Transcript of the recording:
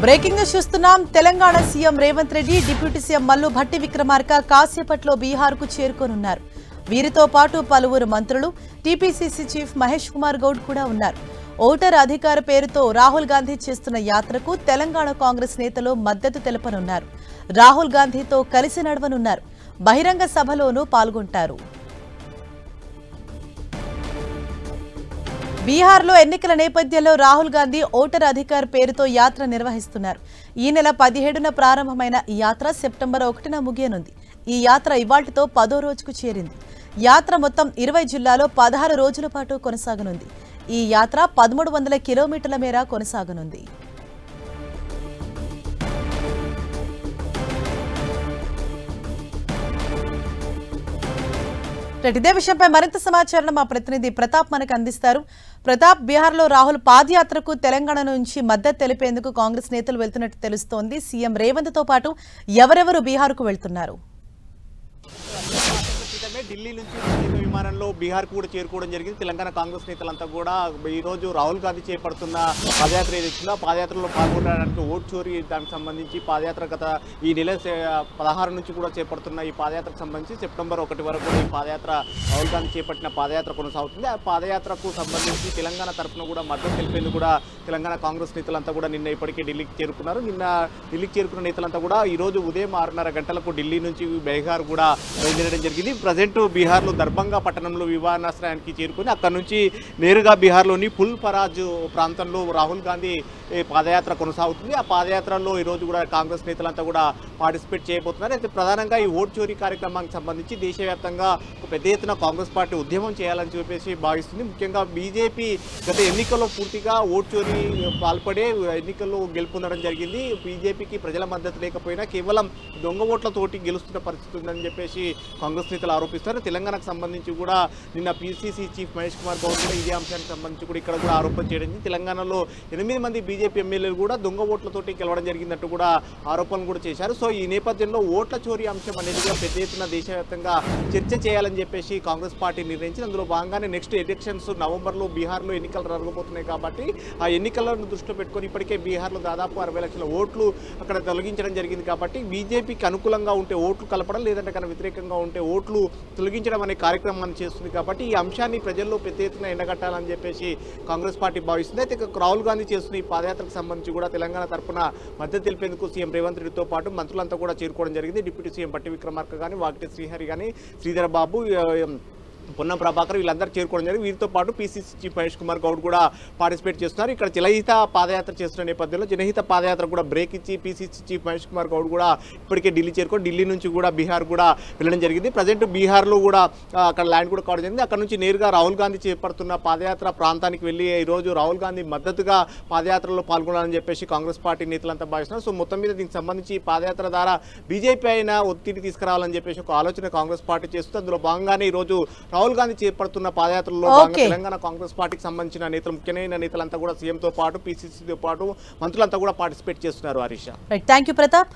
Breaking news చూస్తున్నాం. Telangana CM Revanth Reddy deputy CM Mallu Bhatti Vikramarka కాసేపట్లో బీహార్కు చేరుకోనున్నారు. వీరితో పాటు పలువురు మంత్రులు, టీపీసీసీ చీఫ్ మహేష్ కుమార్ గౌడ్ కూడా ఉన్నారు. ఓటర్ అధికార పేరుతో రాహుల్ గాంధీ చేస్తున్న యాత్రకు తెలంగాణ కాంగ్రెస్ నేతలు మద్దతు తెలపనున్నారు. రాహుల్ గాంధీతో కలిసి నడవనున్నారు. బహిరంగ సభలోనూ పాల్గొంటారు. బీహార్లో ఎన్నికల నేపథ్యంలో రాహుల్ గాంధీ ఓటర్ అధికార్ పేరుతో యాత్ర నిర్వహిస్తున్నారు. ఈ నెల 17న ప్రారంభమైన ఈ యాత్ర సెప్టెంబర్ 1న ముగియనుంది. ఈ యాత్ర ఇవాళ్టితో 10వ రోజుకు చేరింది. యాత్ర మొత్తం 20 జిల్లాలో 16 రోజుల పాటు కొనసాగనుంది. ఈ యాత్ర 1300 కిలోమీటర్ల మేర కొనసాగనుంది. ఇదే విషయంపై మరింత సమాచారం మా ప్రతినిధి ప్రతాప్ మనకు అందిస్తారు. ప్రతాప్, బీహార్లో రాహుల్ పాదయాత్రకు తెలంగాణ నుంచి మద్దతు తెలిపేందుకు కాంగ్రెస్ నేతలు వెళ్తున్నట్టు తెలుస్తోంది. సీఎం రేవంత్ తో పాటు ఎవరెవరు బీహార్కు వెళ్తున్నారు? ఢిల్లీ నుంచి విమానంలో బీహార్కు కూడా చేరుకోవడం జరిగింది. తెలంగాణ కాంగ్రెస్ నేతలంతా కూడా ఈరోజు రాహుల్ గాంధీ చేపడుతున్న పాదయాత్ర ఏదైతుందో పాదయాత్రలో పాల్గొనడానికి ఓట్ చోరీ దానికి సంబంధించి పాదయాత్ర గత ఈ నెల 16 నుంచి కూడా చేపడుతున్న ఈ పాదయాత్రకు సంబంధించి సెప్టెంబర్ 1 వరకు ఈ పాదయాత్ర రాహుల్ గాంధీ చేపట్టిన పాదయాత్ర కొనసాగుతుంది. ఆ పాదయాత్రకు సంబంధించి తెలంగాణ తరఫున కూడా మద్దతు తెలిపేందుకు కూడా తెలంగాణ కాంగ్రెస్ నేతలంతా కూడా నిన్న ఇప్పటికే ఢిల్లీకి చేరుకున్నారు. నిన్న ఢిల్లీకి చేరుకున్న నేతలంతా కూడా ఈరోజు ఉదయం 6:30 గంటలకు ఢిల్లీ నుంచి బీహార్ కూడా బయలుదేరడం జరిగింది. ప్రజెంట్ బీహార్లో దర్భంగా పట్టణంలో విమానాశ్రయానికి చేరుకుని అక్కడి నుంచి నేరుగా బీహార్లోని ఫుల్ పరాజ్ ప్రాంతంలో రాహుల్ గాంధీ పాదయాత్ర కొనసాగుతుంది. ఆ పాదయాత్రలో ఈరోజు కూడా కాంగ్రెస్ నేతలంతా కూడా పార్టిసిపేట్ చేయబోతున్నారు. అయితే ప్రధానంగా ఈ ఓట్ చోరీ కార్యక్రమానికి సంబంధించి దేశవ్యాప్తంగా పెద్ద ఎత్తున కాంగ్రెస్ పార్టీ ఉద్యమం చేయాలని చెప్పేసి భావిస్తుంది. ముఖ్యంగా బీజేపీ గత ఎన్నికల్లో పూర్తిగా ఓట్ చోరీ పాల్పడే ఎన్నికల్లో గెలుపొందడం జరిగింది. బీజేపీకి ప్రజల మద్దతు లేకపోయినా కేవలం దొంగ ఓట్లతోటి గెలుస్తున్న పరిస్థితి ఉందని చెప్పేసి కాంగ్రెస్ నేతలు ఆరోపిస్తారు. తెలంగాణకు సంబంధించి కూడా నిన్న పీసీసీ చీఫ్ మహేష్ కుమార్ గౌడ్ కూడా ఇదే అంశానికి సంబంధించి కూడా ఇక్కడ కూడా ఆరోపణ చేయడం జరిగింది. తెలంగాణలో 8 మంది బీజేపీ ఎమ్మెల్యేలు కూడా దొంగ ఓట్లతోటి గెలవడం జరిగిందంటూ కూడా ఆరోపణలు కూడా చేశారు. సో ఈ నేపథ్యంలో ఓట్ల చోరీ అంశం అనేది కూడా పెద్ద ఎత్తున దేశవ్యాప్తంగా చర్చ చేయాలని చెప్పేసి కాంగ్రెస్ పార్టీ నిర్ణయించింది. అందులో భాగంగానే నెక్స్ట్ ఎలక్షన్స్ నవంబర్లో బీహార్లో ఎన్నికలు జరగబోతున్నాయి కాబట్టి ఆ ఎన్నికలను దృష్టిలో పెట్టుకొని ఇప్పటికే బీహార్లో దాదాపు 60 లక్షల ఓట్లు అక్కడ తొలగించడం జరిగింది. కాబట్టి బీజేపీకి అనుకూలంగా ఉంటే ఓట్లు కలపడం, లేదంటే కన్నా వ్యతిరేకంగా ఉంటే ఓట్లు తొలగించడం అనే కార్యక్రమాన్ని చేస్తుంది. కాబట్టి ఈ అంశాన్ని ప్రజల్లో పెద్ద ఎత్తున ఎండగట్టాలని చెప్పేసి కాంగ్రెస్ పార్టీ భావిస్తుంది. అయితే రాహుల్ గాంధీ చేస్తున్న ఈ పాదయాత్రకు సంబంధించి కూడా తెలంగాణ తరఫున మద్దతు తెలిపేందుకు సీఎం రేవంత్ రెడ్డితో పాటు మంత్రులంతా కూడా చేరుకోవడం జరిగింది. డిప్యూటీ సీఎం భట్టి విక్రమార్క కానీ, వాకిటి శ్రీహరి కానీ, శ్రీధర్ బాబు, పొన్నం ప్రభాకర్ వీళ్ళందరూ చేరుకోవడం జరిగింది. వీరితో పాటు పీసీసీ చీఫ్ మహేష్ కుమార్ గౌడ్ కూడా పార్టిసిపేట్ చేస్తున్నారు. ఇక్కడ జనహిత పాదయాత్ర చేస్తున్న నేపథ్యంలో జనహిత పాదయాత్ర కూడా బ్రేక్ ఇచ్చి పీసీసీ చీఫ్ మహేష్ కుమార్ గౌడ్ కూడా ఇప్పటికే ఢిల్లీ చేరుకొని ఢిల్లీ నుంచి కూడా బీహార్ కూడా వెళ్ళడం జరిగింది. ప్రజెంట్ బీహార్లో కూడా అక్కడ ల్యాండ్ కూడా కావడం జరిగింది. అక్కడ నుంచి నేరుగా రాహుల్ గాంధీ చేపడుతున్న పాదయాత్ర ప్రాంతానికి వెళ్ళి ఈరోజు రాహుల్ గాంధీ మద్దతుగా పాదయాత్రలో పాల్గొనాలని చెప్పేసి కాంగ్రెస్ పార్టీ నేతలంతా భావిస్తున్నారు. సో మొత్తం మీద దీనికి సంబంధించి పాదయాత్ర ద్వారా బీజేపీ అయినా ఒత్తిడి తీసుకురావాలని చెప్పేసి ఒక ఆలోచన కాంగ్రెస్ పార్టీ చేస్తుంది. అందులో భాగంగానే ఈరోజు రాహుల్ గాంధీ చేపడుతున్న పాదయాత్రలో తెలంగాణ కాంగ్రెస్ పార్టీకి సంబంధించిన నేతలు, ముఖ్యమైన నేతలంతా కూడా సీఎంతో పాటు పీసీసీతో పాటు మంత్రులంతా కూడా పార్టిసిపేట్ చేస్తున్నారు. Harisha, thank you Pratap.